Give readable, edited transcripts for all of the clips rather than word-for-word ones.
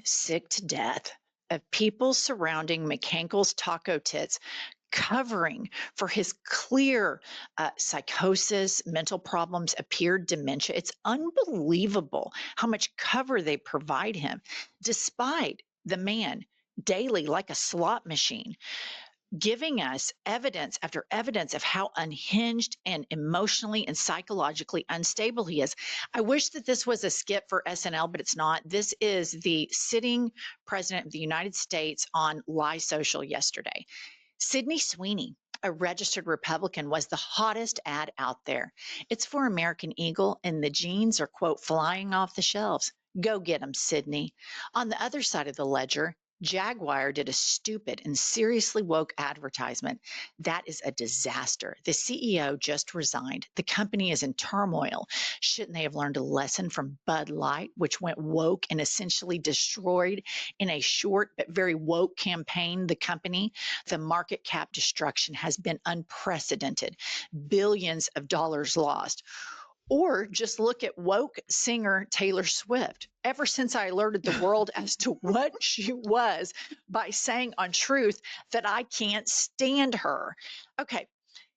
Sick to death of people surrounding McCankle's taco tits, covering for his clear psychosis, mental problems, appeared dementia. It's unbelievable how much cover they provide him, despite the man daily, like a slot machine, giving us evidence after evidence of how unhinged and emotionally and psychologically unstable he is. I wish that this was a skit for SNL, but it's not. This is the sitting president of the United States on Lie Social yesterday. Sydney Sweeney, a registered Republican, was the hottest ad out there. It's for American Eagle, and the jeans are, quote, flying off the shelves. Go get them, Sydney. On the other side of the ledger, Jaguar did a stupid and seriously woke advertisement. That is a disaster. The CEO just resigned. The company is in turmoil. Shouldn't they have learned a lesson from Bud Light, which went woke and essentially destroyed in a short but very woke campaign the company? The market cap destruction has been unprecedented. Billions of dollars lost. Or just look at woke singer Taylor Swift. Ever since I alerted the world as to what she was by saying on Truth that I can't stand her. Okay,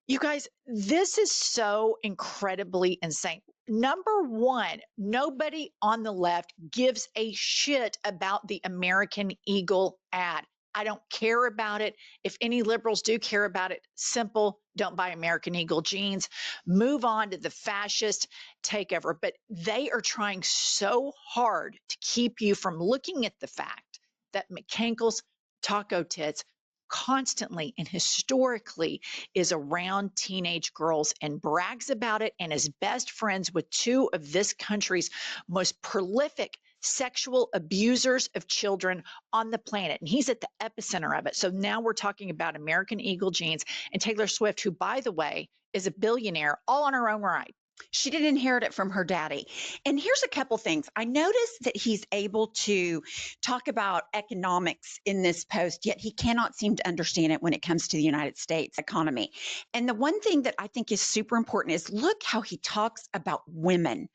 you guys, this is so incredibly insane. Number one, nobody on the left gives a shit about the American Eagle ad. I don't care about it. If any liberals do care about it, simple, don't buy American Eagle jeans. Move on to the fascist takeover. But they are trying so hard to keep you from looking at the fact that McCankle's taco tits constantly and historically is around teenage girls and brags about it and is best friends with two of this country's most prolific sexual abusers of children on the planet. And he's at the epicenter of it. So now we're talking about American Eagle jeans and Taylor Swift, who, by the way, is a billionaire all on her own right. She did inherit it from her daddy. And here's a couple things. I noticed that he's able to talk about economics in this post, yet he cannot seem to understand it when it comes to the United States economy. And the one thing that I think is super important is look how he talks about women.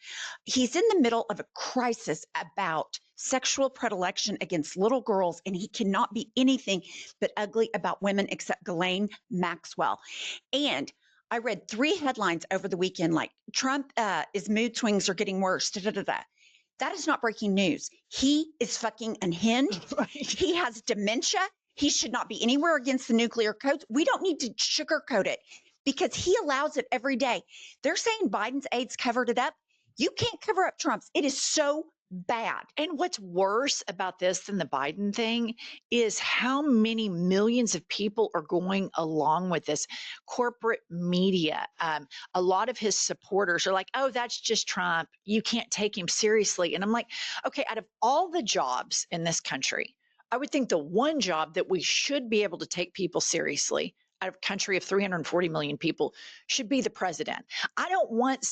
He's in the middle of a crisis about sexual predilection against little girls, and he cannot be anything but ugly about women except Ghislaine Maxwell. And I read 3 headlines over the weekend like Trump, his mood swings are getting worse. Da, da, da, da. That is not breaking news. He is fucking unhinged. Right. He has dementia. He should not be anywhere against the nuclear codes. We don't need to sugarcoat it because he allows it every day. They're saying Biden's aides covered it up. You can't cover up Trump's. It is so bad. And what's worse about this than the Biden thing is how many millions of people are going along with this. Corporate media. A lot of his supporters are like, oh, that's just Trump. You can't take him seriously. And I'm like, okay, out of all the jobs in this country, I would think the one job that we should be able to take people seriously out of a country of 340 million people should be the president. I don't want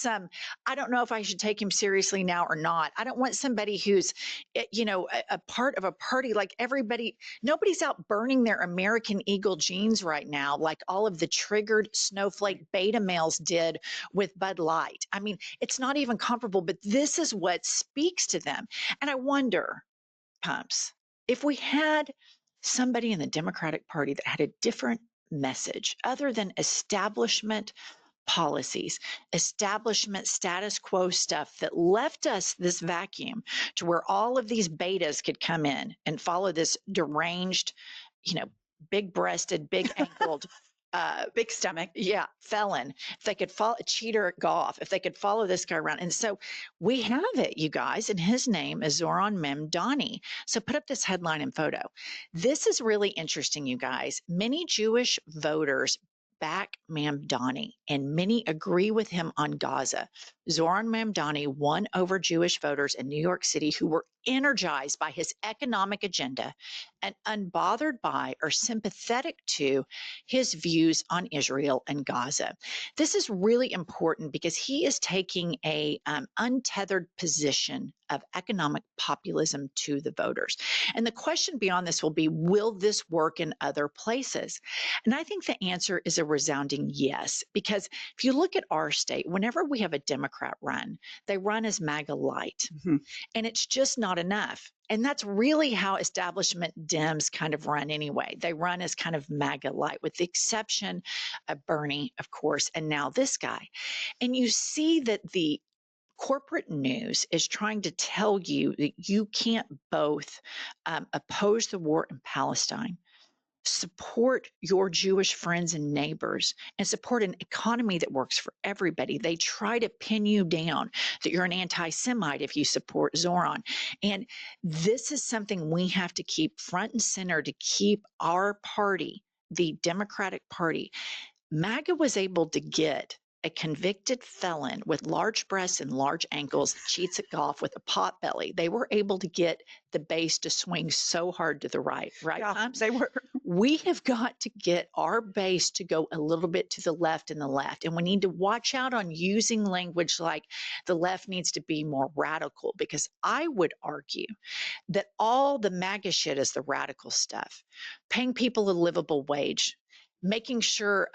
I don't know if I should take him seriously now or not. I don't want somebody who's, a part of a party like everybody. Nobody's out burning their American Eagle jeans right now, like all of the triggered snowflake beta males did with Bud Light. I mean, it's not even comparable, but this is what speaks to them. And I wonder, Pumps, if we had somebody in the Democratic Party that had a different message other than establishment policies, establishment status quo stuff that left us this vacuum to where all of these betas could come in and follow this deranged, big breasted, big ankled, Big stomach. yeah, felon. If they could follow a cheater at golf, if they could follow this guy around. And so we have it, you guys, and his name is Zoran Memdani. So put up this headline and photo. This is really interesting, you guys. Many Jewish voters back Mamdani, and many agree with him on Gaza. Zoran Mamdani won over Jewish voters in New York City who were energized by his economic agenda and unbothered by or sympathetic to his views on Israel and Gaza. This is really important because he is taking a untethered position of economic populism to the voters. And the question beyond this will be, will this work in other places? And I think the answer is a resounding yes, because if you look at our state, whenever we have a Democrat run, they run as MAGA light. Mm-hmm. And it's just not not enough. And that's really how establishment Dems kind of run anyway. They run as kind of MAGA light, with the exception of Bernie, of course, and now this guy. And you see that the corporate news is trying to tell you that you can't both oppose the war in Palestine, support your Jewish friends and neighbors, and support an economy that works for everybody. They try to pin you down that you're an anti Semite if you support Zoran. And this is something we have to keep front and center to keep our party, the Democratic Party. MAGA was able to get a convicted felon with large breasts and large ankles that cheats at golf with a pot belly. They were able to get the base to swing so hard to the right, Yeah, Pumps? they were. We have got to get our base to go a little bit to the left and the left. And we need to watch out on using language like the left needs to be more radical, because I would argue that all the MAGA shit is the radical stuff. Paying people a livable wage, making sure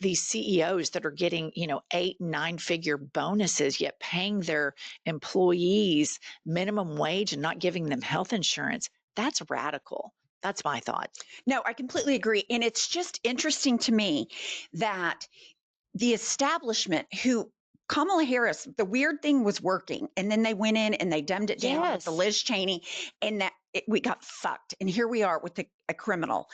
these CEOs that are getting, 8 and 9 figure bonuses, yet paying their employees minimum wage and not giving them health insurance. That's radical. That's my thought. No, I completely agree. And it's just interesting to me that the establishment who Kamala Harris, the weird thing was working. And then they went in and they dumbed it down with the Yes. Liz Cheney, and we got fucked. And here we are with a criminal.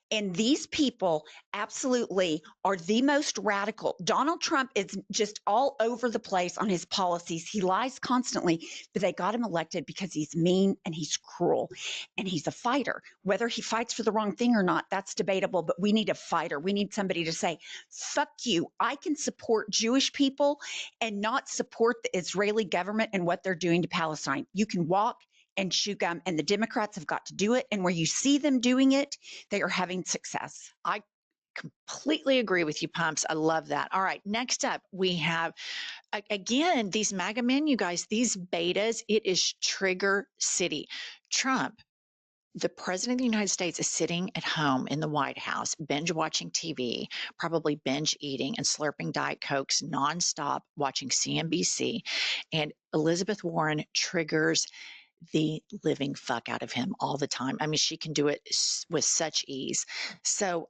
And these people absolutely are the most radical. Donald Trump is just all over the place on his policies. He lies constantly, but they got him elected because he's mean and he's cruel and he's a fighter. Whether he fights for the wrong thing or not, that's debatable, but we need a fighter. We need somebody to say, fuck you. I can support Jewish people and not support the Israeli government and what they're doing to Palestine. You can walk and chew gum, and the Democrats have got to do it. And where you see them doing it, they are having success. I completely agree with you, Pumps. I love that. All right. Next up, we have, again, these MAGA men, you guys, these betas. It is Trigger City. Trump, the president of the United States, is sitting at home in the White House, binge watching TV, probably binge eating and slurping Diet Cokes nonstop, watching CNBC. And Elizabeth Warren triggers the living fuck out of him all the time. I mean, she can do it with such ease. So,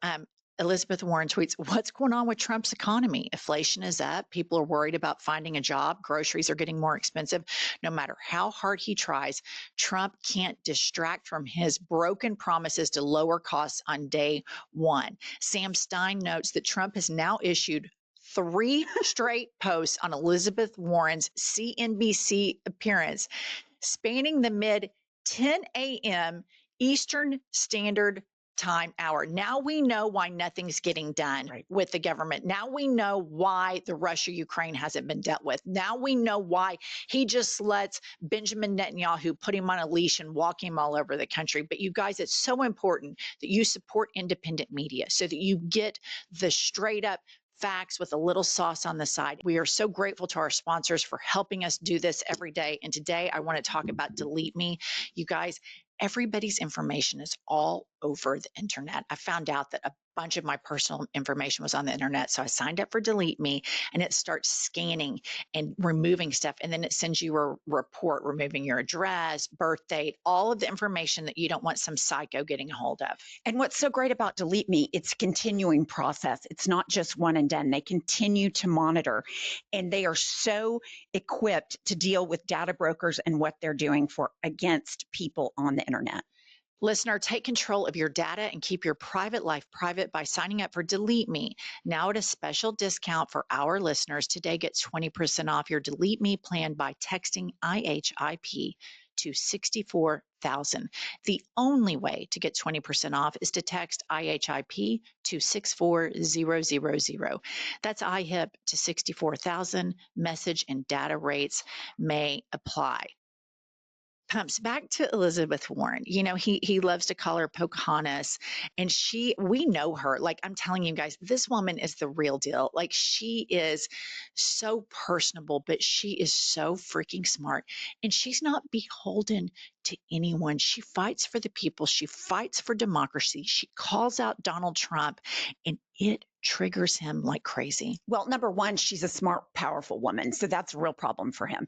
Elizabeth Warren tweets, what's going on with Trump's economy? Inflation is up. People are worried about finding a job. Groceries are getting more expensive. No matter how hard he tries, Trump can't distract from his broken promises to lower costs on day one. Sam Stein notes that Trump has now issued 3 straight posts on Elizabeth Warren's CNBC appearance, spanning the mid 10 a.m. Eastern Standard Time hour. Now we know why nothing's getting done with the government. Now we know why the Russia Ukraine hasn't been dealt with. Now we know why he just lets Benjamin Netanyahu put him on a leash and walk him all over the country. But you guys, it's so important that you support independent media so that you get the straight up facts with a little sauce on the side. We are so grateful to our sponsors for helping us do this every day. And today I want to talk about Delete Me. You guys, everybody's information is all over the internet. I found out that a bunch of my personal information was on the internet. So I signed up for Delete Me, and it starts scanning and removing stuff. And then it sends you a report removing your address, birth date, all of the information that you don't want some psycho getting a hold of. And what's so great about Delete Me, it's a continuing process. It's not just one and done. They continue to monitor, and they are so equipped to deal with data brokers and what they're doing against people on the internet. Listener, take control of your data and keep your private life private by signing up for Delete Me. Now at a special discount for our listeners, today get 20% off your Delete Me plan by texting IHIP to 64,000. The only way to get 20% off is to text IHIP to 64000. That's IHIP to 64,000. Message and data rates may apply. Pumps, back to Elizabeth Warren. You know, he loves to call her Pocahontas, and we know her. Like, I'm telling you guys, this woman is the real deal. Like, she is so personable, but she is so freaking smart, and she's not beholden to anyone. She fights for the people. She fights for democracy. She calls out Donald Trump, and it triggers him like crazy. Well, number one, she's a smart, powerful woman. So that's a real problem for him.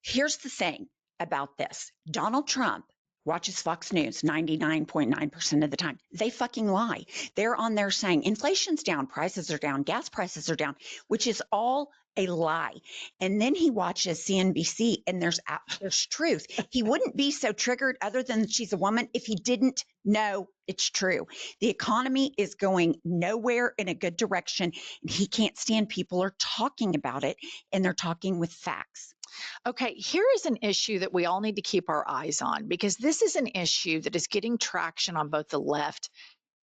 Here's the thing. about this. Donald Trump watches Fox News 99.9% of the time. They fucking lie. They're on there saying inflation's down, prices are down, gas prices are down, which is all a lie. And then he watches CNBC and there's truth. He wouldn't be so triggered other than she's a woman if he didn't know it's true. The economy is going nowhere in a good direction and he can't stand people are talking about it and they're talking with facts. Okay, here is an issue that we all need to keep our eyes on because this is an issue that is getting traction on both the left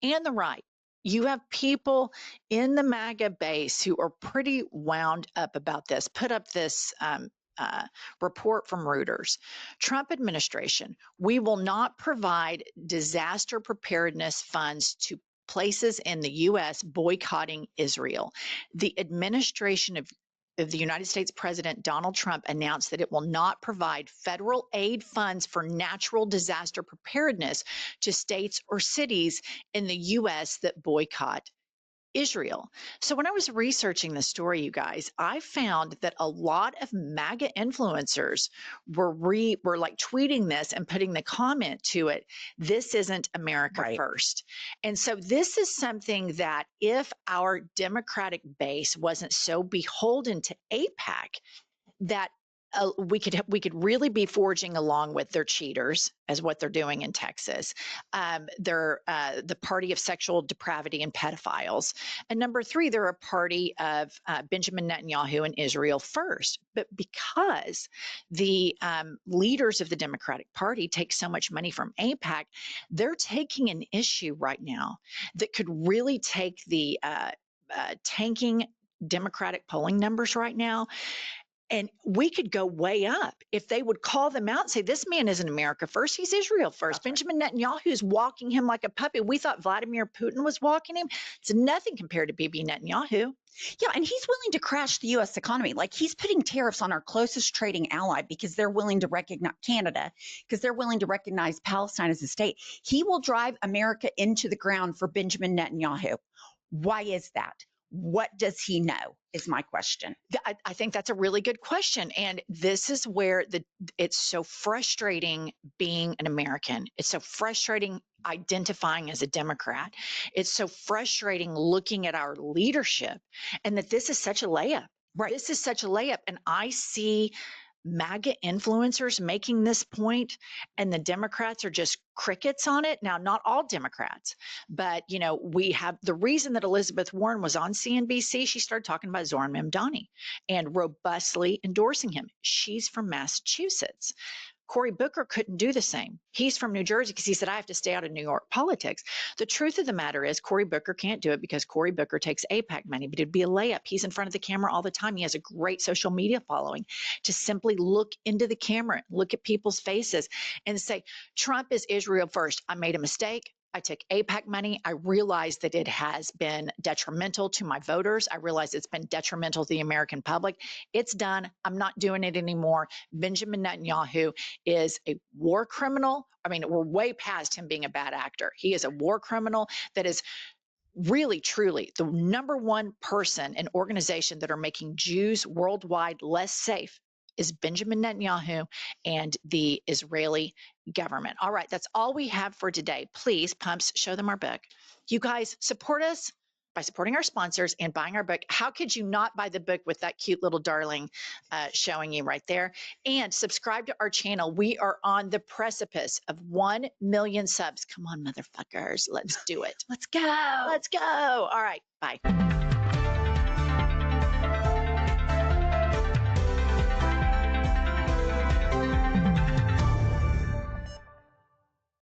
and the right. You have people in the MAGA base who are pretty wound up about this, put up this report from Reuters. Trump administration, we will not provide disaster preparedness funds to places in the U.S. boycotting Israel. The administration of the United States President Donald Trump announced that it will not provide federal aid funds for natural disaster preparedness to states or cities in the U.S. that boycott Israel. So when I was researching the story, you guys, I found that a lot of MAGA influencers were like tweeting this and putting the comment to it, this isn't America Right. first. And so this is something that if our Democratic base wasn't so beholden to AIPAC, that we could really be forging along with their cheaters as what they're doing in Texas. They're the party of sexual depravity and pedophiles. And number three, they're a party of Benjamin Netanyahu and Israel first. But because the leaders of the Democratic Party take so much money from AIPAC, they're taking an issue right now that could really take the tanking Democratic polling numbers right now, and we could go way up if they would call them out and say, this man isn't America first, he's Israel first. That's Benjamin Netanyahu is walking him like a puppy. We thought Vladimir Putin was walking him. It's nothing compared to Bibi Netanyahu. Yeah, and he's willing to crash the US economy. Like he's putting tariffs on our closest trading ally because they're willing to recognize Canada, because they're willing to recognize Palestine as a state. He will drive America into the ground for Benjamin Netanyahu. Why is that? What does he know? Is my question. I think that's a really good question. And this is where it's so frustrating being an American. It's so frustrating identifying as a Democrat. It's so frustrating looking at our leadership and that this is such a layup. Right. This is such a layup. And I see MAGA influencers making this point, and the Democrats are just crickets on it. Now, not all Democrats, but we have the reason that Elizabeth Warren was on CNBC. She started talking about Zoran Mamdani and robustly endorsing him. She's from Massachusetts. Cory Booker couldn't do the same. He's from New Jersey because he said, I have to stay out of New York politics. The truth of the matter is Cory Booker can't do it because Cory Booker takes AIPAC money, but it'd be a layup. He's in front of the camera all the time. He has a great social media following to simply look into the camera, look at people's faces and say, Trump is Israel first. I made a mistake. I took AIPAC money. I realized that it has been detrimental to my voters. I realize it's been detrimental to the American public. It's done. I'm not doing it anymore. Benjamin Netanyahu is a war criminal. I mean, we're way past him being a bad actor. He is a war criminal that is really, truly the number one person and organization that are making Jews worldwide less safe is Benjamin Netanyahu and the Israeli government. All right, that's all we have for today. Please, pumps, show them our book. You guys support us by supporting our sponsors and buying our book. How could you not buy the book with that cute little darling showing you right there? And subscribe to our channel. We are on the precipice of 1 million subs. Come on, motherfuckers. Let's do it. Let's go. Let's go. All right. Bye.